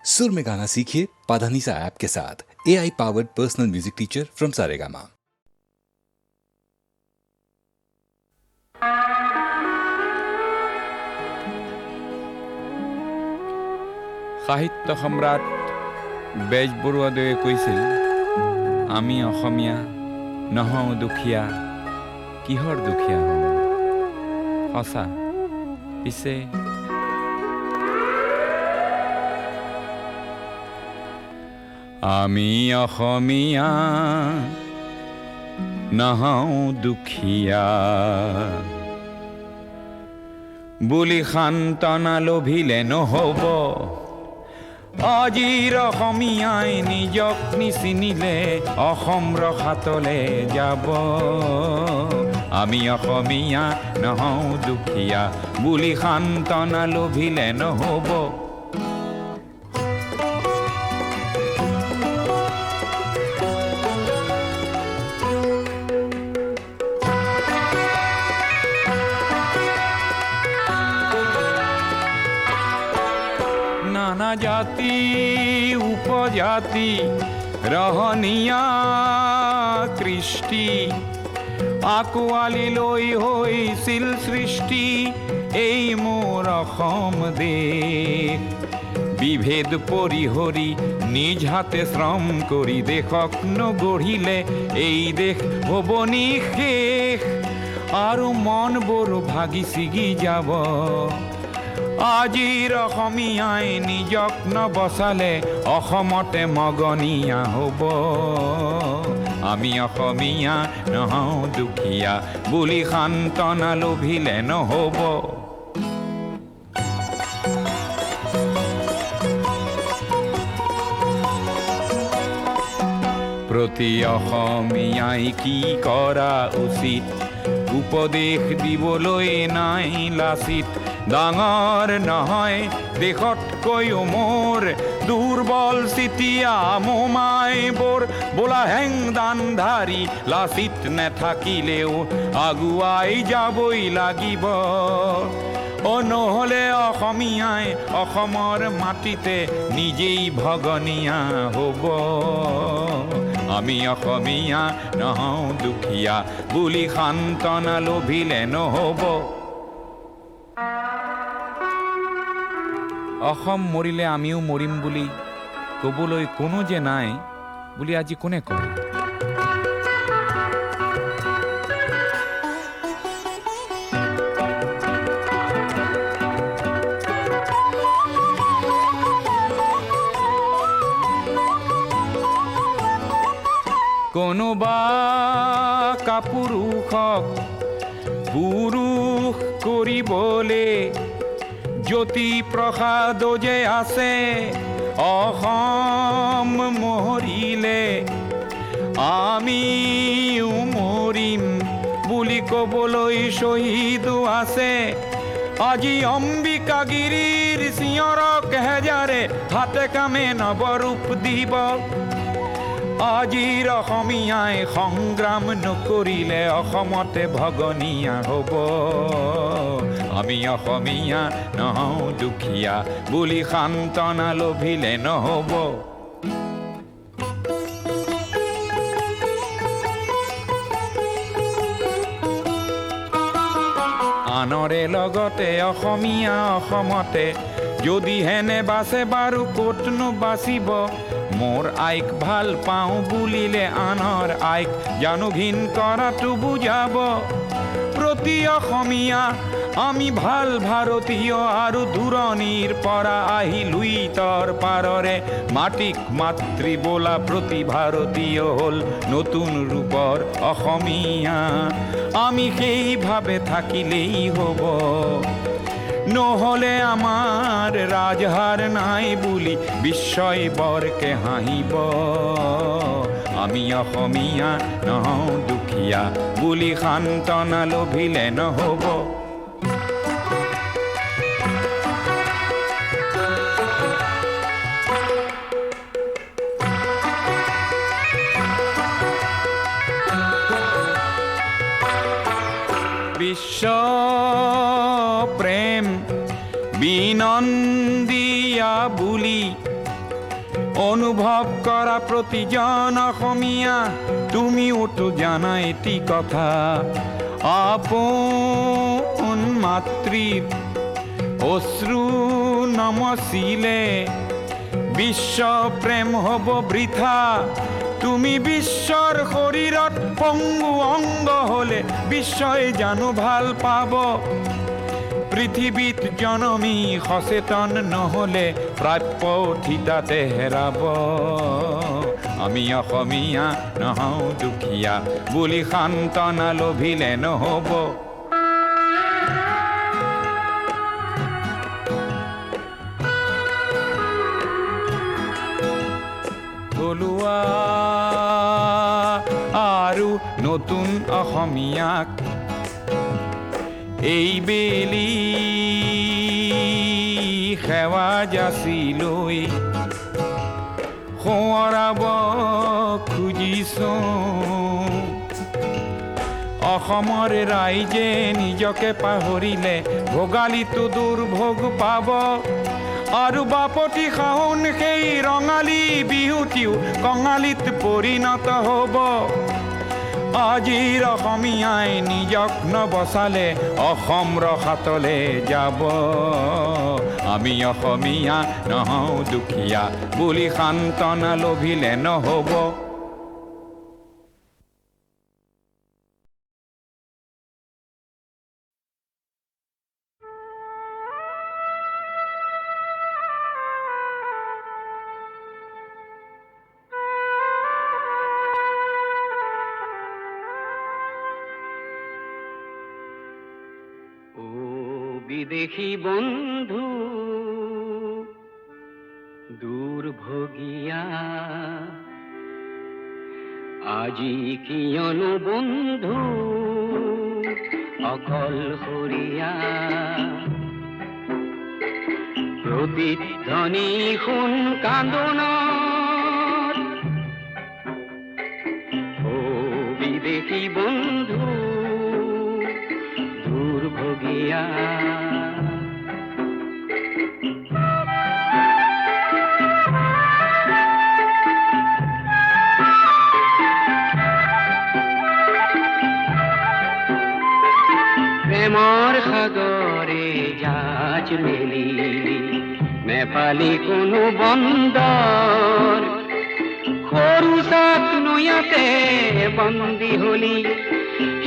सुर में गाना सीखिए पाधानीसा ऐप के साथ। AI powered personal music teacher from Saregama. সাহিত্য সম্ৰাট বেজবৰুৱাদেৱে কৈছিল, আমি অসমীয়া নহওঁ দুখীয়া, কিহৰ দুখীয়া হওঁ? সঁচা। পিছে আমি অসমীয়া নহওঁ দুখীয়া বুলি সান্তনা লভিলে নহ'ব। আজিৰ অসমীয়াই নিজক নিচিনিলে অসম ৰসাতলে যাব। আমি অসমীয়া নহওঁ দুখীয়া বুলি সান্তনা লভিলে নহ'ব। নানা জাতি উপজাতি ৰহনীয়া কৃষ্টি আকোৱালি লৈ হৈছিল সৃষ্টি এই মোৰ অসম দেশ। বিভেদ পৰিহৰি নিজ হাতে শ্ৰম কৰি দেশক নগঢ়িলে এই দেশ হ'ব নিশেষ আৰু মনবোৰ ভাগি ছিগি যাব। আজিৰ অসমীয়াই নিজক নবচালে অসমতে মগনীয়া হ'ব। আমি অসমীয়া নহওঁ দুখীয়া বুলি সান্তনা লভিলে নহ'ব। প্ৰতি অসমীয়াই কি কৰা উচিত উপদেশ দিবলৈ নাই লাচিত। ডাঙৰ নহয় দেশতকৈও মোৰ দুৰ্বল চিতিয়া মোমাইবোৰ বোলা হেংদান ধাৰি লাচিত নেথাকিলেও আগুৱাই যাবই লাগিব। নহ'লে অসমীয়াই অসমৰ মাটিতে নিজেই ভগনীয়া হ'ব। আমি অসমীয়া নহওঁ দুখীয়া বুলি সান্তনা লভিলে নহ'ব। অসম মৰিলে আমিও মৰিম বুলি ক'বলৈ কোনো যে নাই বুলি আজি কোনে কয়? কোনোবা কাপুৰুষক পুৰুষ কৰিবলে জ্যোতি প্ৰসাদ যে আছে অসম মৰিলে আমিও মৰিম বুলি ক'বলৈ শ্বহীদো আছে। আজি অম্বিকাগিৰিৰ চিঞৰক হেজাৰে হাতে কামে নৱৰূপ দিব। আজিৰ অসমীয়াই সংগ্ৰাম নকৰিলে অসমতে ভগনীয়া হ'ব। আমি অসমীয়া নহওঁ দুখীয়া বুলি সান্তনা লভিলে নহ'ব। আনৰে লগতে অসমীয়া অসমতে যদি হেনে বাচে বাৰু ক'তনো বাচিব। মোৰ আইক ভাল পাওঁ বুলিলে আনৰ আইক জানো ঘিণ কৰাটো বুজাব। প্ৰতি অসমীয়া আমি ভাল ভাৰতীয় আৰু দূৰণিৰ পৰা আহি লুইতৰ পাৰৰে মাটিক মাতৃ বোলা প্ৰতি ভাৰতীয় হ'ল নতুন ৰূপৰ অসমীয়া। আমি সেইভাৱে থাকিলেই হ'ব। নহ'লে আমাৰ ৰাজহাৰ নাই বুলি বিশ্বই বৰকে হাঁহিব। আমি অসমীয়া নহওঁ দুখীয়া বুলি সান্তনা লভিলে নহ'ব। বিশ্ব প্ৰেম বিনন্দিয়া বুলি অনুভৱ কৰা প্ৰতিজন অসমীয়া তুমিওতো জানা এটি কথা, আপোন মাতৃৰ অশ্ৰু নমচিলে বিশ্ব প্ৰেম হ'ব বৃথা। তুমি বিশ্বৰ শৰীৰত পংগু অংগ হ'লে বিশ্বই জানো ভাল পাব। পৃথিৱীত জনমী সচেতন নহ'লে প্ৰাপ্য থিতাতে হেৰাব। আমি অসমীয়া নহওঁ দুখীয়া বুলি সান্তনা লভিলে নহ'ব। থলুৱা আৰু নতুন অসমীয়াক এইবেলি সেৱা যাচি লৈ সোঁৱৰাব খুজিছোঁ। অসমৰ ৰাইজে নিজকে পাহৰিলে ভোগালীটো দুৰ্ভোগ পাব। আৰু বাপতি শাওণ সেই ৰঙালী বিহুটিও কঙালীত পৰিণত হ'ব। আজিৰ অসমীয়াই নিজক নবচালে অসম ৰসাতলে যাব। আমি অসমীয়া নহওঁ দুখীয়া বুলি সান্তনা লভিলে নহ'ব। বিদেশী বন্ধু দুর্ভোগিয়া, আজি কিয়নো বন্ধু অকলশৰীয়া। প্ৰতিধ্বনি শুন কান্দোনৰ, ও বিদেশী বন্ধু দুৰ্ভোগিয়া। প্ৰেমৰ সাগৰে জাহাজ মেলিলি, নেপালি কোনো বন্দৰ, সৰু চাক নৈয়াতে বন্দী হলি,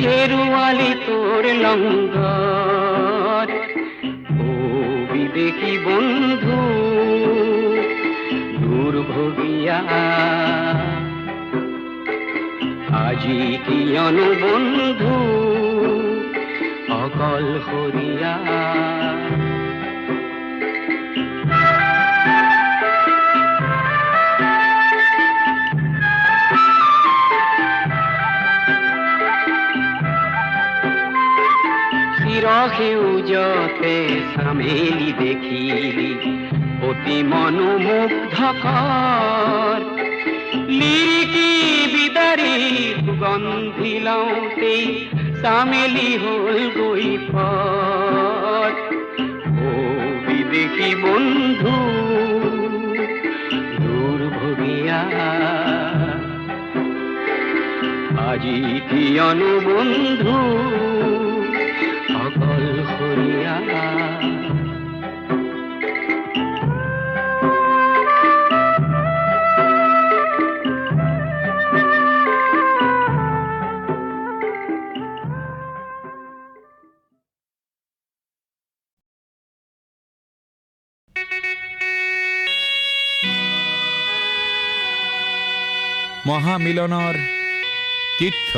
হেৰুৱালি তোৰ লংগৰ। ও বিদেশী বন্ধু দুৰ্ভোগিয়া, আজি কিয়নো বন্ধু অকলশৰীয়া। চিৰসেউজতে চামেলি দেখিলি অতি মনোমুগ্ধকৰ, লিৰিকি বিদাৰী সুগন্ধি লওঁতেই চামেলি হ'ল গৈ পৰ। ও বিদেশী বন্ধু দুৰ্ভোগিয়া, আজি কিয়নো বন্ধু অকলশৰীয়া। মহামিলনৰ তীৰ্থ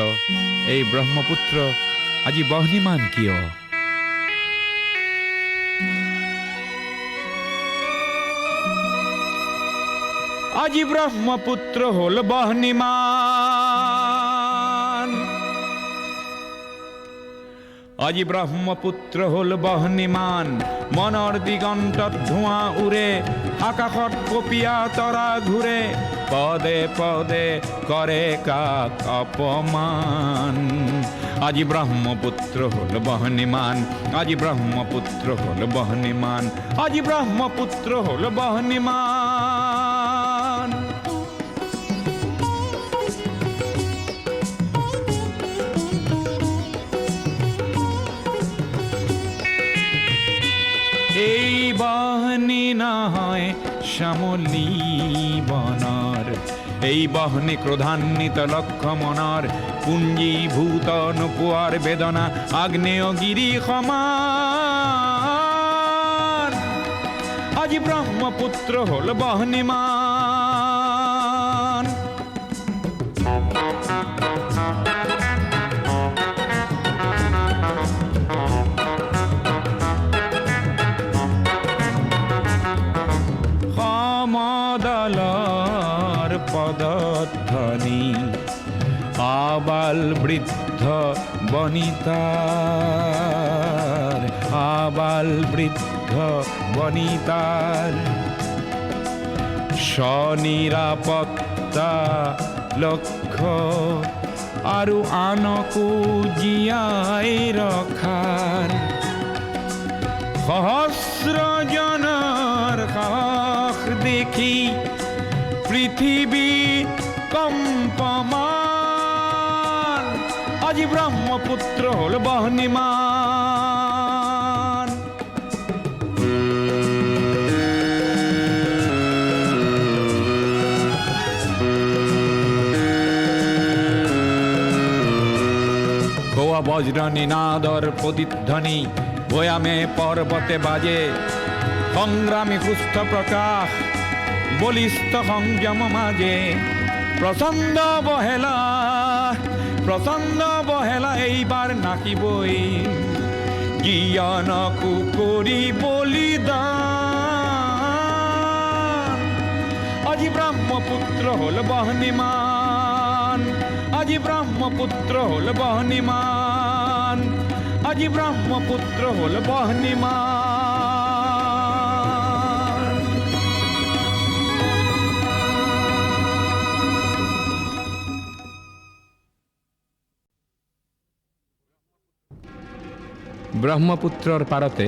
এই ব্ৰহ্মপুত্ৰ আজি বহ্নিমান কিয়? আজি ব্ৰহ্মপুত্ৰ হ'ল বহ্নিমান, আজি ব্ৰহ্মপুত্ৰ হ'ল বহ্নিমান। মনৰ দিগন্তত ধোঁৱা উৰে, আকাশত কপীয়া তৰা ঘূৰে, পদে পদে কৰে কাক অপমান। আজি ব্ৰহ্মপুত্ৰ হ'ল বহ্নিমান, আজি ব্ৰহ্মপুত্ৰ হ'ল বহ্নিমান, আজি ব্ৰহ্মপুত্ৰ হ'ল বহ্নিমান। শ্যামলী বনৰ এই বহনি ক্ৰোধান্বিত লক্ষ্য মনৰ পুঞ্জীভূত নোপোৱাৰ বেদনা আগ্নেয়গিৰি সমান আজি ব্ৰহ্মপুত্ৰ হ'ল বহ্নিমান সমদলৰ পদধ্বনি আবাল বৃদ্ধ বনিতাৰ আবাল বৃদ্ধ বনিতাৰ স্বনিৰাপত্তা লক্ষ্য আৰু আনকো জীয়াই ৰখাৰ সহস্ৰজনৰ সাহস দেখি পৃথিৱী কম্পমান আজি ব্ৰহ্মপুত্ৰ হ'ল বহ্নিমান গোৱা বজ্ৰ নিনাদৰ প্ৰতিধ্বনি ভৈয়ামে পৰ্বতে বাজে সংগ্ৰামী সুস্থ প্ৰকাশ বলিষ্ঠ সংযম মাজে প্ৰচণ্ড বহেলা এইবাৰ নাকিবই জ্ঞানকো কৰি বলিদান আজি ব্ৰহ্মপুত্ৰ হ'ল বহ্নিমান আজি ব্ৰহ্মপুত্ৰ হ'ল বহ্নিমান আজি ব্ৰহ্মপুত্ৰ হ'ল বহ্নিমান ব্ৰহ্মপুত্ৰৰ পাৰতে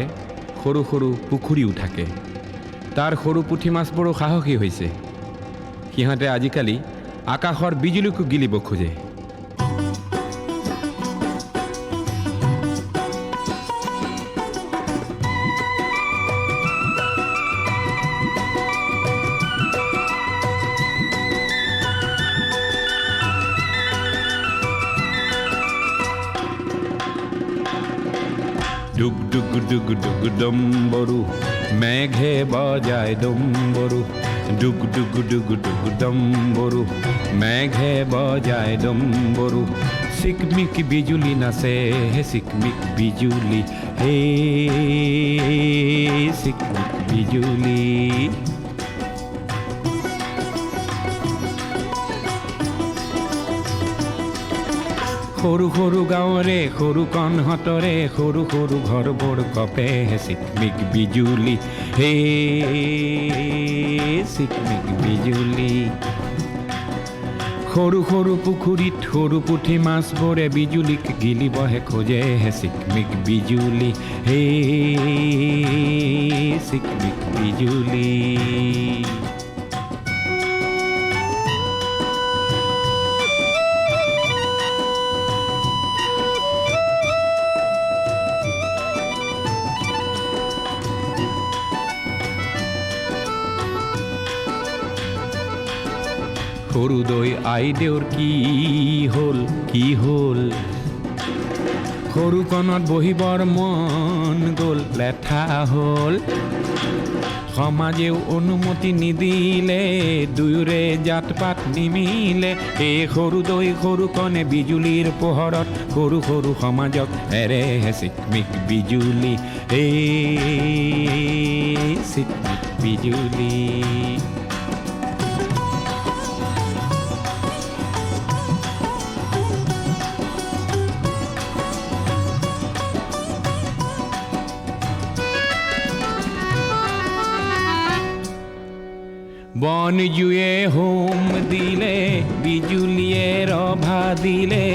সৰু সৰু পুখুৰীও থাকে তাৰ সৰু পুঠি মাছবোৰো সাহসী হৈছে সিহঁতে আজিকালি আকাশৰ বিজুলীকো গিলিব খোজে ডুগ ডুগ ডুগ ডুগ ডম্বৰু মেঘে বজায় ডম্বৰু ডুগ ডুগ ডুগ ডুগ ডম্বৰু মেঘে বজায় ডম্বৰু চিকমিক বিজুলি নাচে হে চিকমিক বিজুলি হে চিকমিক বিজুলি সৰু সৰু গাঁৱৰে সৰু কণহঁতৰে সৰু সৰু ঘৰবোৰ কপে চিকমিক বিজুলি হে চিকমিক বিজুলি সৰু সৰু পুখুৰীত সৰু পুঠি মাছবোৰে বিজুলীক গিলিবহে খোজে চিকমিক বিজুলি হে চিকমিক বিজুলি সৰু দৈ আইদেউৰ কি হ'ল সৰু কণত বহিবৰ মন গ'ল লেঠা হ'ল সমাজেও অনুমতি নিদিলে দুয়োৰে জাত পাত নিমিলে এই সৰু দৈ সৰু কণে বিজুলীৰ পোহৰত সৰু সৰু সমাজক এৰে চিকমিক বিজুলি এই চিকমিক বিজুলি বন জুয়ে হোম দিলে বিজুলিয়ে ৰভা দিলে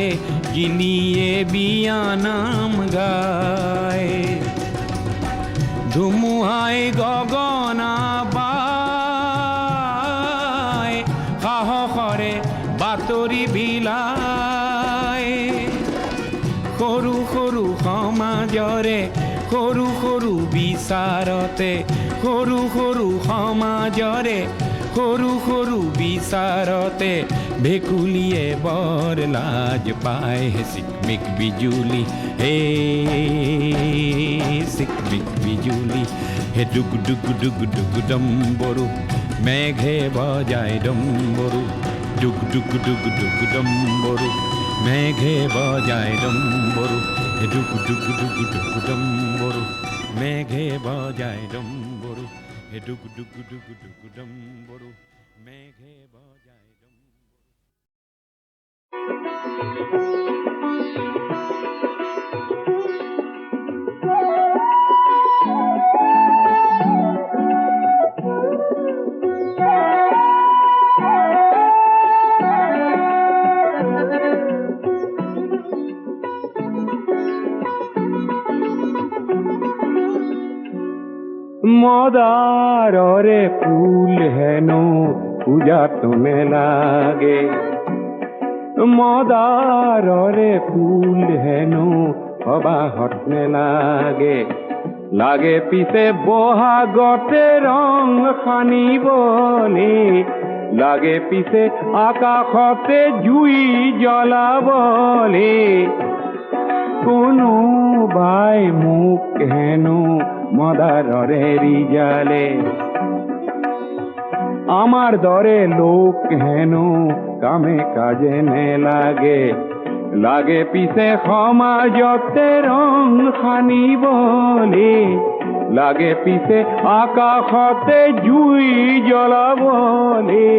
গিলিয়ে বিয়ানাম গায় ধুমুহাই গগনা বায় সাহসৰে বাতৰি বিলায় সৰু সৰু সমাজৰে সৰু সৰু বিচাৰতে সৰু সৰু সমাজৰে সৰু সৰু বিচাৰতে ভেকুলীয়ে বৰ লাজ পায় হে চিকমিক বিজুলী হে চিকমিক বিজুলী হে ডুগ ডুগ ডুগ ডুগ ডম্বৰু মেঘে বজায় ডম্বৰু ডুগ ডুগ ডুগ ডুগ ডম্বৰু মেঘে বজায় ডম্বৰু হে ডুগ ডুগ ডুগ ডুগ ডম্বৰু মেঘে বজায় ডম্বৰু হে ডুগ ডুগ ডুগ ডুগ ডম্বৰু মেঘে বজায় মদাররে ফুল হেন পূজা তোনে লাগে মদাররে ফুল হেন সবাহত লাগে লাগে পিছে বহাগতে রং সানিবলে লাগে পিছে আকাশতে জুই জ্বলাবলে কোনোবাই মোক হেনো মদাররে রিজালে আমার দরে লোক হেন কামে কাজে নে লাগে লাগে পিছে সমাজতে রং সানিবলে লাগে পিছে আকাশতে জুই জ্বলাবলে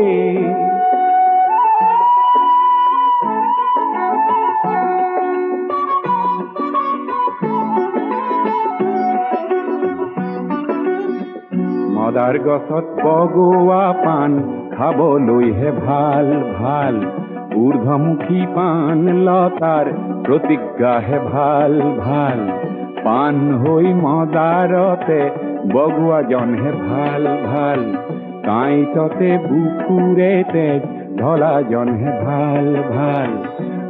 মদার গছত বগোৱা পান খাবলৈহে ভাল ভাল ঊৰ্ধ্বমুখী পান লতাৰ প্ৰতিজ্ঞাহে ভাল ভাল পান হৈ মদাৰতে বগোৱাজনহে ভাল ভাল কাঁইটতে বুকুৰে তেজ ঢলাজনহে ভাল ভাল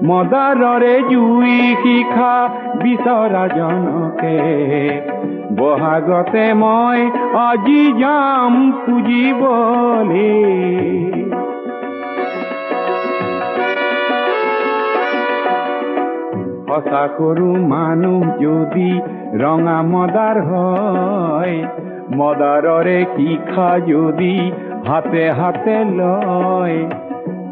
মদাৰৰে জুই শিখা বিচৰাজনকে বহাগতে মই আজি যাম পুজিবলে সঁচা সৰু মানুহ যদি ৰঙা মদাৰ হয় মদাৰৰে শিখা যদি হাতে হাতে লয়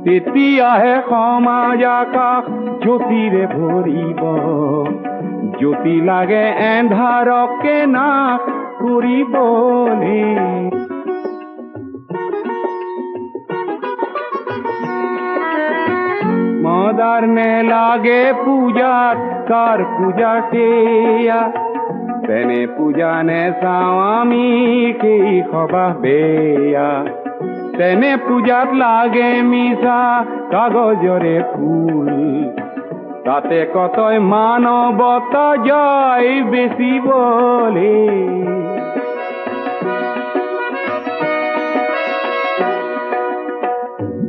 তেতিয়াহে সমাজ আকাশ জ্যোতিৰে ভৰিব জ্যোতি লাগে এন্ধাৰকে নাশ কৰিবলে মদাৰ নে লাগে পূজাত কাৰ পূজা সেয়া তেনে পূজা নে চাওঁ আমি সেই সবাহ বেয়া তেনে পূজাত লাগে মিছা কাগজৰে ফুল তাতে কতই মানৱতা যায় বেচিবলে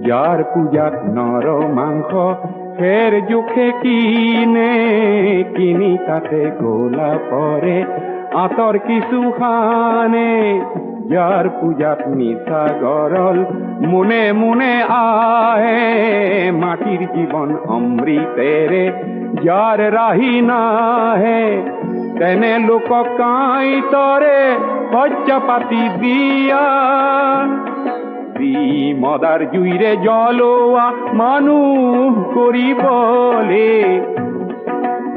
যাৰ পূজাত নৰ মাংস ফেৰ জোখে কিনি তাতে গোলা পৰে আঁতৰ কিছু খানে যাৰ পূজাত মিছা গৰল মুনে মুনে আহে মাটিৰ জীৱন অমৃতেৰে যাৰ ৰাহি নাহে তেনে লোকক কাঁইটৰে শয্যা পাতি দিয়া মদাৰ জুইৰে জ্বলোৱা মানুহ কৰিবলে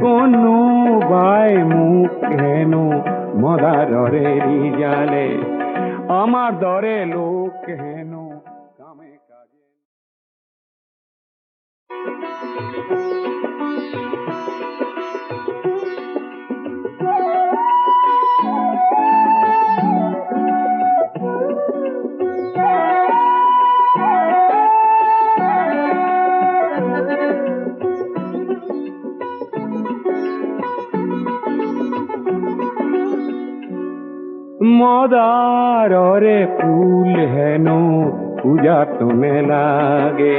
কোনোবাই মোক হেনো মদাৰৰে ৰিজালে আমার দরে লোক হেন কামে কাজে মদাররে ফুল হেন পূজা তোনে লাগে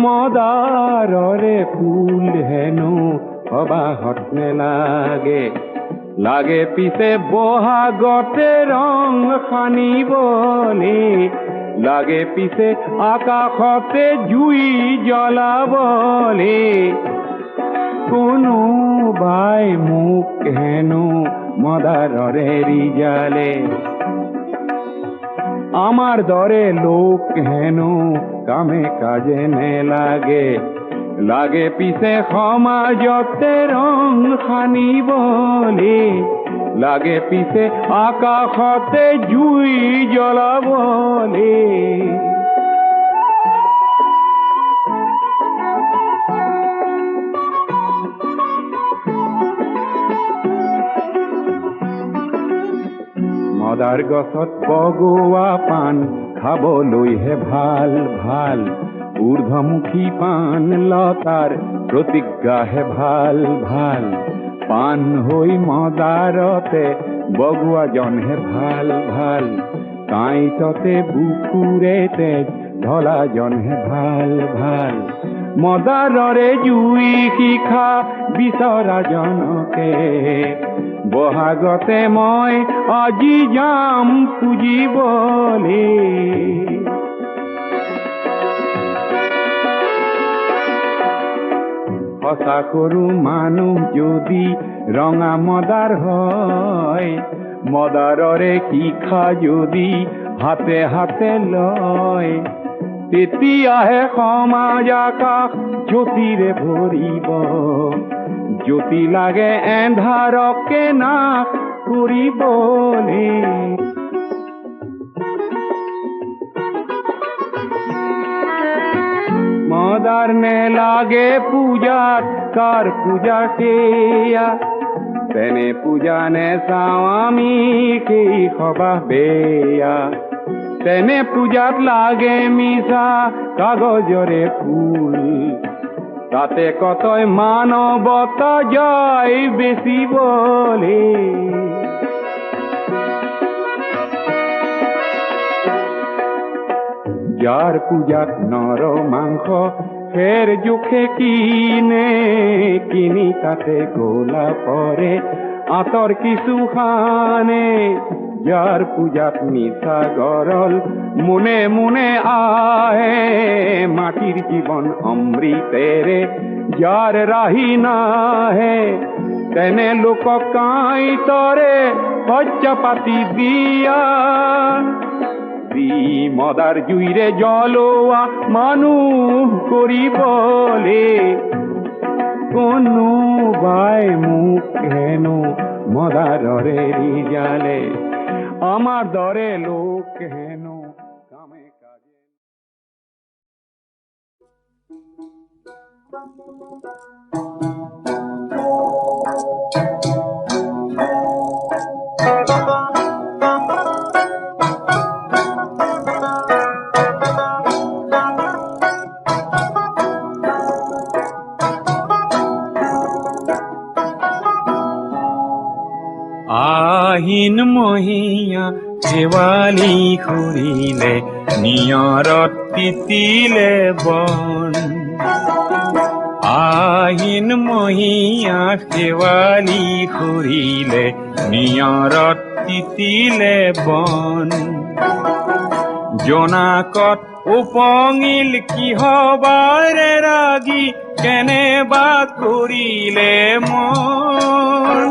মদাররে ফুল হেন সবাহত লাগে লাগে পিছে বহাগতে ৰং সানিবলে লাগে পিছে আকাশতে জুই জ্বলাবলে কোনোবাই মোক হেনো মদাৰৰে ৰিজালে আমার দরে লোক হেনো কামে কাজে নেলাগে লাগে পিছে সমাজতে রং সানিবলে লাগে পিছে আকাশতে জুই জ্বলাবলে মদাৰ গছত বগোৱা পাণ খাবলৈহে ভাল ভাল ঊৰ্ধ্বমুখী পাণ লতাৰ প্ৰতিজ্ঞাহে ভাল ভাল পাণ হৈ মদাৰতে বগোৱাজনহে ভাল ভাল কাঁইটতে বুকুৰে তেজ ঢলাজনহে ভাল ভাল মদাৰৰে জুই শিখা বিচৰাজনকে বহাগতে মই আজি যাম পুজিবলে সঁচা সৰু মানুহ যদি ৰঙা মদাৰ হয় মদাৰৰে শিখা যদি হাতে হাতে লয় তেতিয়াহে সমাজ আকাশ জ্যোতিৰে ভৰিব জ্যোতি লাগে এন্ধাৰকে নাশ কৰিবলে মদাৰ নেলাগে পূজাত কাৰ পূজা সেয়া তেনে পূজা নেচাওঁ আমি সেই সবাহ বেয়া তেনে পূজাত লাগে মিছা কাগজৰে ফুল তাতে কতই মানৱতা যায় বেচিবলে যাৰ পূজাত নৰ মাংস ফেৰ জোখে কিনি তাতে গোলা পৰে আঁতৰ কিছু খানে যাৰ পূজাত মিছা গৰল মুনে মুনে আহে মাটিৰ জীৱন অমৃতেৰে যাৰ ৰাহি নাহে তেনে লোকক কাঁইটৰে শয্যা পাতি দিয়া দি মদাৰ জুইৰে জ্বলোৱা মানুহ কৰিবলে কোনোবাই মোক হেনো মদাৰৰে ৰিজালে আমাৰ দৰে লোক হেনো কামে কাজে আহিন মহীয়া শেৱালি খুৰিলে নিয়ৰত তিতিলে বন আহিন মহীয়া শেৱালি খুৰিলে নিয়ৰত তিতিলে বন জোনাকত উপঙিল কিহবাৰে ৰাগি কেনেবা কৰিলে মন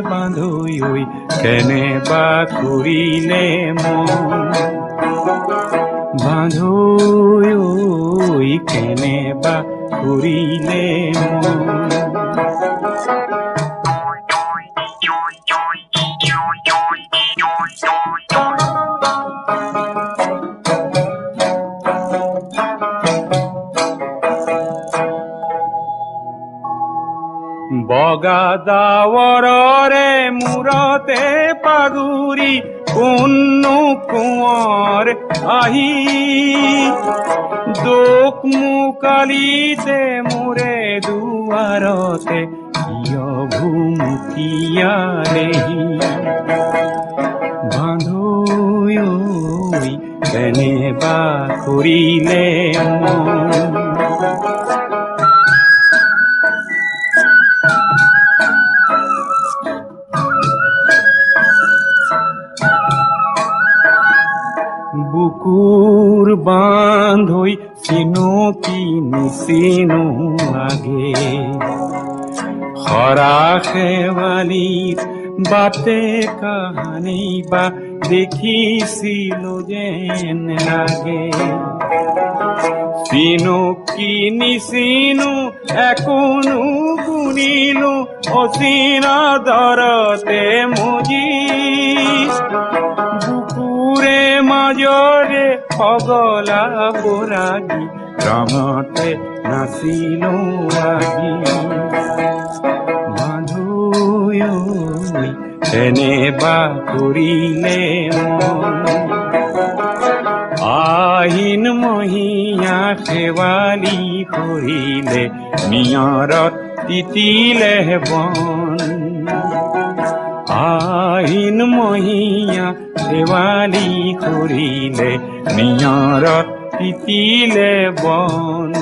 বান্ধৈ কেনেবা কৰিলে মন বান্ধৈ কেনেবা কৰিলে মন বগা ডাৱৰৰে মূৰতে পাগুৰি কোনো কোঁৱৰ আহি দুখ মুকালিতে মোৰে দুৱাৰতে কিয় ভুমুকিয়ালেহি বান্ধৈ কেনেবা কৰিলে মন বুকুৰ বান্ধৈ চিনুকি নিচিনো লাগে হৰা শেৱালিৰ বাটে কাহানি বা দেখিছিলো যেন লাগে চিনুকি নিচিনো একোনো গুণিলো অচিনা দৰতে মজি বুকুৰে মাজৰে পগলা বৰাগী ৰঙতে নাচিলো আজি মানুহ এনেবা কৰিলে আহিন মহীয়া শেৱালি কৰিলে নিয়ৰত তিতিলে বন আহিন মহীয়া শেৱালি কৰিলে নিয়ৰত তিতিলে বন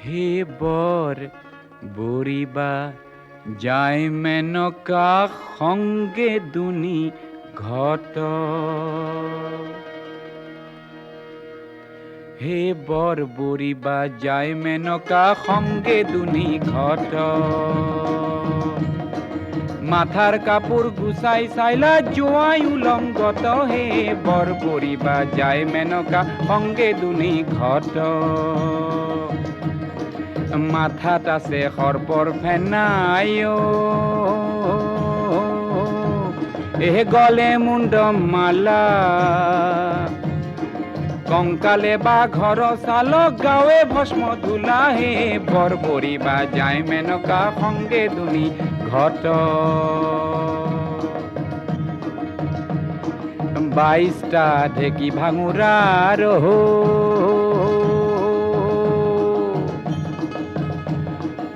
হে বৰ বৰিবা যায় মেনকা সংগে দুনি ঘট হে বৰ বৰিবা যায় মেনকা সংগে দুনি ঘট মাথাৰ কাপড় গুছাই চাইলা জোয়াই উলঙ্গত হে বৰ বৰিবা যায় মেনকা সংগে দুনি ঘট মাথাত আছে সৰ্পৰ ফেনাই এ গলে মুণ্ড মালা কংকালে বা ঘৰ চাল গাঁৱে ভস্ম ধুলা হে বৰ বৰিবা যায় মেনকা সংগে দুনি ঘট 22টা ঢেকি ভাঙুৰাৰ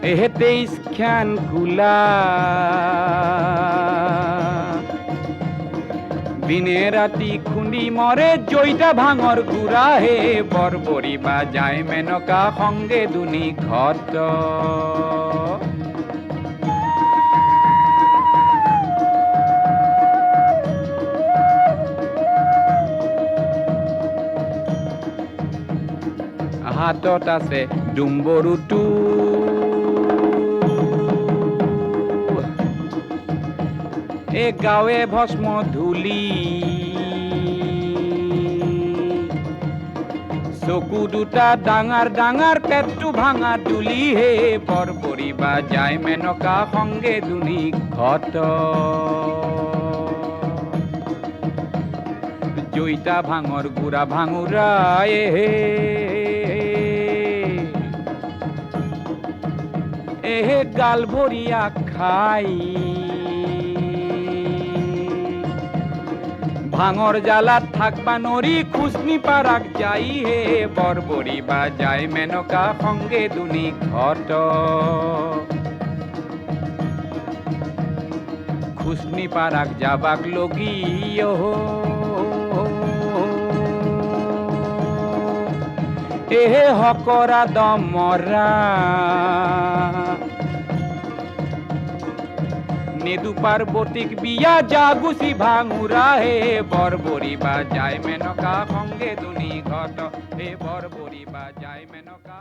এহে 23 খান কুলা দিনে ৰাতি খুন্দি মৰে জয়টা ভাঙৰ গুড়া হে বৰ বৰিবা যায় মেনকা সংগে দুনি ঘট হাতত আছে ডুম্বৰুটো এ গাঁৱে ভস্ম ধূলি চকু দুটা ডাঙৰ ডাঙৰ পেটটো ভাঙা তুলি হে বৰ বৰিবা যায় মেনকা সংগে দুনি ঘট জয়টা ভাঙৰ গুড়া ভাঙুৰা এহে গাল ভৰিয়া খাই ভাঙৰ জালাত থাকবা নৰি খুশনি পাৰাক যাই হে বৰ বৰিবা যায় মেনকা সংগে দুনি ঘট খুশনি পারাক যাবাক লগি এহে হকরা দমরা নেদু পার্বতীক বিয়া জাগুসি ভাঙুরা হে বৰ বৰিবা যায় মেনকা সংগে দুনি ঘট হে বৰ বৰিবা যায় মেনকা